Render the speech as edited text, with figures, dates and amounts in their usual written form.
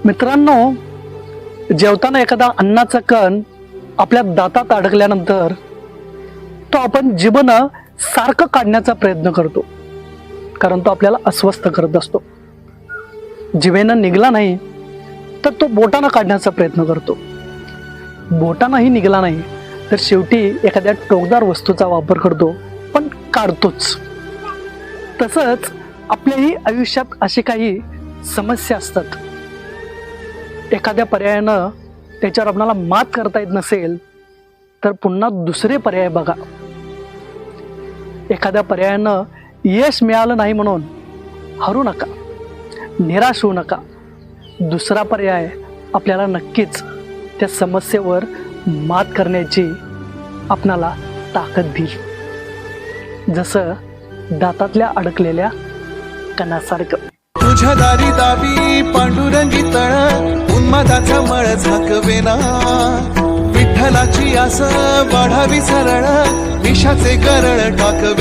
मित्रांनो, जेवताना एखादा अन्नाचा कण आपल्या दातात अडकल्यानंतर तो आपण जिभेनं सारखं काढण्याचा प्रयत्न करतो, कारण तो आपल्याला अस्वस्थ करत असतो. जिभेनं निघाला नाही तर तो बोटानं काढण्याचा प्रयत्न करतो. बोटानंही निघाला नाही तर शेवटी एखाद्या टोकदार वस्तूचा वापर करतो, पण काढतोच. तसंच आपल्याही आयुष्यात अशी काही समस्या असतात. एखाद्या पर्यायानं त्याच्यावर आपल्याला मात करता येत नसेल तर पुन्हा दुसरे पर्याय बघा. एखाद्या पर्यायानं यश मिळालं नाही म्हणून हरू नका, निराश होऊ नका. दुसरा पर्याय आपल्याला नक्कीच त्या समस्येवर मात करण्याची आपणाला ताकद देईल, जसं दातातल्या अडकलेल्या कणासारखं. तुझ्या दारी दावी पांडुरंगी तळ उन्मादाचा मळ झाकवेना. विठ्ठलाची आस वाढावी सरळ विषाचे गरळ टाकवे.